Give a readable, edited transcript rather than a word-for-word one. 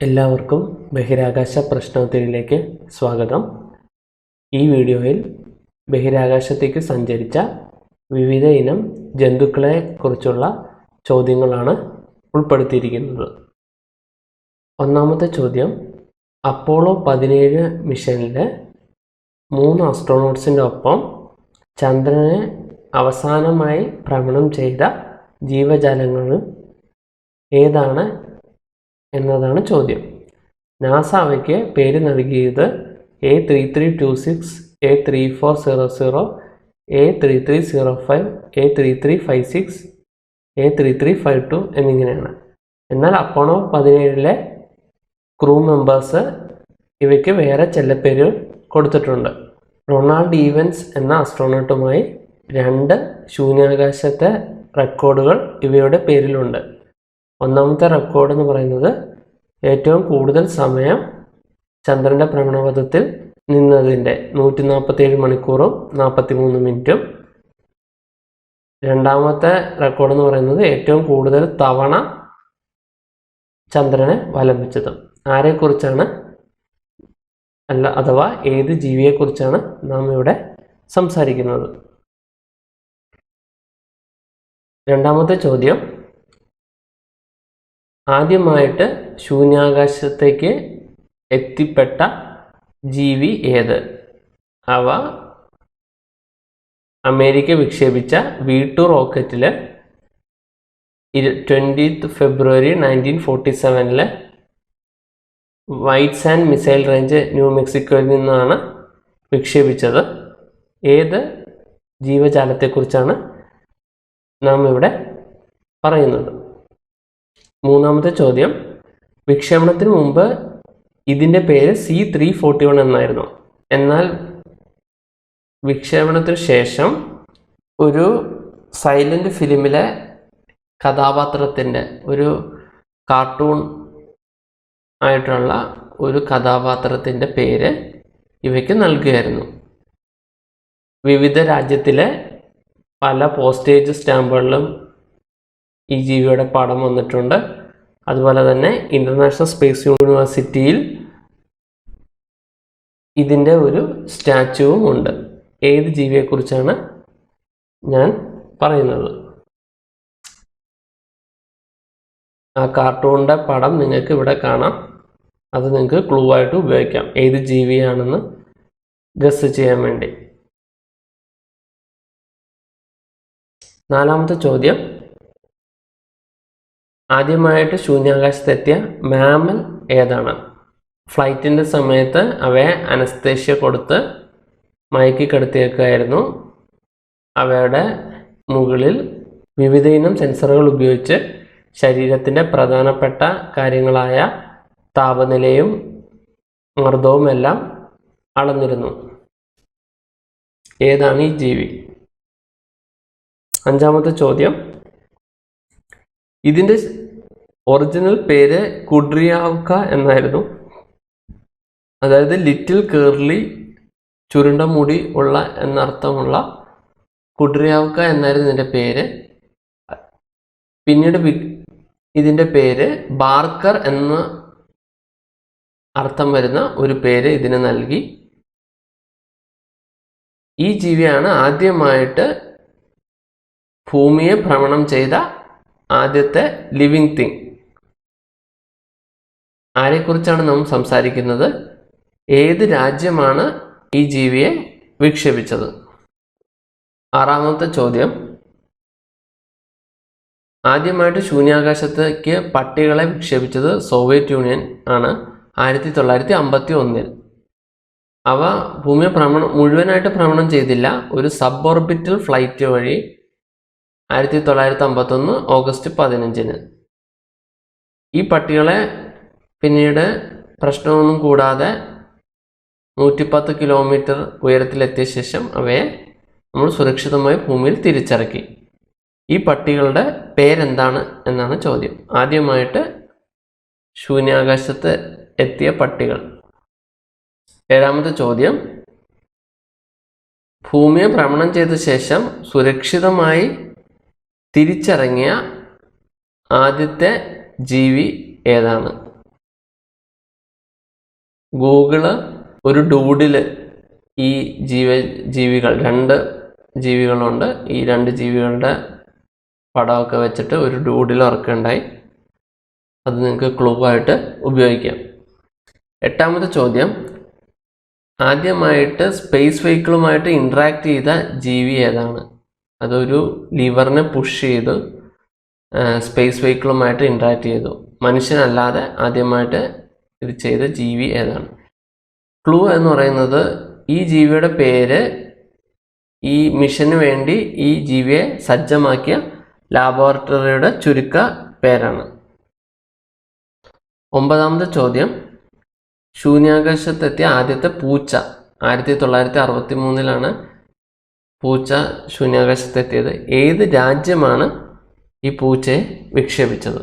എല്ലാവർക്കും ബഹിരാകാശ പ്രശ്നോത്തരിയിലേക്ക് സ്വാഗതം. ഈ വീഡിയോയിൽ ബഹിരാകാശത്തേക്ക് സഞ്ചരിച്ച വിവിധ ഇനം ജന്തുക്കളെ കുറിച്ചുള്ള ചോദ്യങ്ങളാണ് ഉൾപ്പെടുത്തിയിരിക്കുന്നത്. ഒന്നാമത്തെ ചോദ്യം, അപ്പോളോ 17 മിഷനിലെ 3 ആസ്ട്രോനോട്ട്സിൻ്റെ ഒപ്പം ചന്ദ്രനെ അവസാനമായി ഭ്രമണം ചെയ്ത ജീവജാലങ്ങൾ ഏതാണ് എന്നതാണ് ചോദ്യം. നാസ അവയ്ക്ക് പേര് നൽകിയത് A3326, A3400, A3305, A3356, A3352 എന്നിങ്ങനെയാണ്. എന്നാൽ അപ്പോളോ 17 ക്രൂ മെമ്പേഴ്സ് ഇവയ്ക്ക് വേറെ ചെല്ലപ്പേരുകൾ കൊടുത്തിട്ടുണ്ട്. റൊണാൾഡ് ഈവൻസ് എന്ന ആസ്ട്രോനോട്ടുമായി 2 ശൂന്യാകാശത്തെ റെക്കോർഡുകൾ ഇവയുടെ പേരിലുണ്ട്. ഒന്നാമത്തെ റെക്കോർഡ് എന്ന് പറയുന്നത് ഏറ്റവും കൂടുതൽ സമയം ചന്ദ്രൻ്റെ ഭ്രമണപഥത്തിൽ നിന്നതിൻ്റെ 147 മണിക്കൂറും 43 മിനിറ്റും. രണ്ടാമത്തെ റെക്കോർഡ് എന്ന് പറയുന്നത് ഏറ്റവും കൂടുതൽ തവണ ചന്ദ്രനെ വലം വെച്ചതും. ആരെക്കുറിച്ചാണ് അഥവാ ഏത് ജീവിയെക്കുറിച്ചാണ് നാം ഇവിടെ സംസാരിക്കുന്നത്? രണ്ടാമത്തെ ചോദ്യം, ആദ്യമായിട്ട് ശൂന്യാകാശത്തേക്ക് എത്തിപ്പെട്ട ജീവി ഏത്? അവ അമേരിക്ക വിക്ഷേപിച്ച V2 റോക്കറ്റിൽ 20 ഫെബ്രുവരി 1947 white sand missile range new മെക്സിക്കോയിൽ നിന്നാണ് വിക്ഷേപിച്ചത്. ഏത് ജീവജാലത്തെക്കുറിച്ചാണ് നാം ഇവിടെ പറയുന്നത്? മൂന്നാമത്തെ ചോദ്യം, വിക്ഷേപണത്തിന് മുമ്പ് ഇതിൻ്റെ പേര് C341 എന്നായിരുന്നു. എന്നാൽ വിക്ഷേപണത്തിന് ശേഷം ഒരു സൈലൻ്റ് ഫിലിമിലെ കഥാപാത്രത്തിൻ്റെ ഒരു കാർട്ടൂൺ ആയിട്ടുള്ള ഒരു കഥാപാത്രത്തിൻ്റെ പേര് ഇവയ്ക്ക് നൽകുകയായിരുന്നു. വിവിധ രാജ്യത്തിലെ പല പോസ്റ്റേജ് സ്റ്റാമ്പുകളിലും ഈ ജീവിയുടെ പടം വന്നിട്ടുണ്ട്. അതുപോലെ തന്നെ ഇൻ്റർനാഷണൽ സ്പേസ് യൂണിവേഴ്സിറ്റിയിൽ ഇതിൻ്റെ ഒരു സ്റ്റാച്യുവും ഉണ്ട്. ഏത് ജീവിയെക്കുറിച്ചാണ് ഞാൻ പറയുന്നത്? ആ കാർട്ടൂണിൻ്റെ പടം നിങ്ങൾക്ക് ഇവിടെ കാണാം. അത് നിങ്ങൾക്ക് ക്ലൂ ആയിട്ട് ഉപയോഗിക്കാം, ഏത് ജീവിയാണെന്ന് ഗസ് ചെയ്യാൻ വേണ്ടി. നാലാമത്തെ ചോദ്യം, ആദ്യമായിട്ട് ശൂന്യാകാശത്തെത്തിയ മാമൽ ഏതാണ്? ഫ്ലൈറ്റിൻ്റെ സമയത്ത് അവയെ അനസ്തേഷ്യ കൊടുത്ത് മയക്കി കിടത്തിയേക്കായിരുന്നു. അവയുടെ മുകളിൽ വിവിധ ഇനം സെൻസറുകൾ ഉപയോഗിച്ച് ശരീരത്തിൻ്റെ പ്രധാനപ്പെട്ട കാര്യങ്ങളായ താപനിലയും മർദ്ദവും എല്ലാം അളന്നിരുന്നു. ഏതാണ് ഈ ജീവി? അഞ്ചാമത്തെ ചോദ്യം, ഇതിൻ്റെ ഒറിജിനൽ പേര് കുഡ്രിയാവ്ക എന്നായിരുന്നു. അതായത് ലിറ്റിൽ കേർലി, ചുരുണ്ട മുടി ഉള്ള എന്നർത്ഥമുള്ള കുഡ്രിയാവ്ക എന്നായിരുന്നു ഇതിൻ്റെ പേര്. പിന്നീട് ഇതിൻ്റെ പേര് ബാർക്കർ എന്ന അർത്ഥം വരുന്ന ഒരു പേര് ഇതിന് നൽകി. ഈ ജീവിയാണ് ആദ്യമായിട്ട് ഭൂമിയെ ഭ്രമണം ചെയ്ത ആദ്യത്തെ ലിവിങ് തിങ്. ആരെക്കുറിച്ചാണ് നാം സംസാരിക്കുന്നത്? ഏത് രാജ്യമാണ് ഈ ജീവിയെ വിക്ഷേപിച്ചത്? ആറാമത്തെ ചോദ്യം, ആദ്യമായിട്ട് ശൂന്യാകാശത്തേക്ക് പട്ടികളെ വിക്ഷേപിച്ചത് സോവിയറ്റ് യൂണിയൻ ആണ് 1951. അവ ഭൂമിയെ മുഴുവനായിട്ട് ഭ്രമണം ചെയ്തില്ല. ഒരു സബ് ഓർബിറ്റൽ ഫ്ലൈറ്റ് വഴി 1951 ഓഗസ്റ്റ് 15. ഈ പട്ടികളെ പിന്നീട് പ്രശ്നമൊന്നും കൂടാതെ 110 കിലോമീറ്റർ ഉയരത്തിലെത്തിയ ശേഷം അവയെ നമ്മൾ സുരക്ഷിതമായി ഭൂമിയിൽ തിരിച്ചിറക്കി. ഈ പട്ടികളുടെ പേരെന്താണ് എന്നാണ് ചോദ്യം. ആദ്യമായിട്ട് ശൂന്യാകാശത്ത് എത്തിയ പട്ടികൾ. ഏഴാമത്തെ ചോദ്യം, ഭൂമിയെ ഭ്രമണം ചെയ്ത ശേഷം സുരക്ഷിതമായി തിരിച്ചിറങ്ങിയ ആദ്യത്തെ ജീവി ഏതാണ്? ഗൂഗിള് ഒരു ഡൂഡില് ഈ ജീവികൾ 2 ജീവികളുണ്ട്. ഈ 2 ജീവികളുടെ പടമൊക്കെ വെച്ചിട്ട് ഒരു ഡൂഡിൽ ഇറക്കുകയുണ്ടായി. അത് നിങ്ങൾക്ക് ക്ലൂ ആയിട്ട് ഉപയോഗിക്കാം. 8ാമത്തെ ചോദ്യം, ആദ്യമായിട്ട് സ്പേസ് വെഹിക്കിളുമായിട്ട് ഇൻട്രാക്ട് ചെയ്ത ജീവി ഏതാണ്? അതൊരു ലിവറിനെ പുഷ് ചെയ്ത് സ്പേസ് വെഹിക്കിളുമായിട്ട് ഇൻട്രാക്ട് ചെയ്തു. മനുഷ്യനല്ലാതെ ആദ്യമായിട്ട് ഇത് ചെയ്ത ജീവി ഏതാണ്? ക്ലൂ എന്ന് പറയുന്നത് ഈ ജീവിയുടെ പേര് ഈ മിഷന് വേണ്ടി ഈ ജീവിയെ സജ്ജമാക്കിയ ലാബോറട്ടറിയുടെ ചുരുക്ക പേരാണ്. 9ാമത്തെ ചോദ്യം, ശൂന്യാകാശത്തെത്തിയ ആദ്യത്തെ പൂച്ച 1963 പൂച്ച ശൂന്യാകാശത്തെത്തിയത്. ഏത് രാജ്യമാണ് ഈ പൂച്ചയെ വിക്ഷേപിച്ചത്?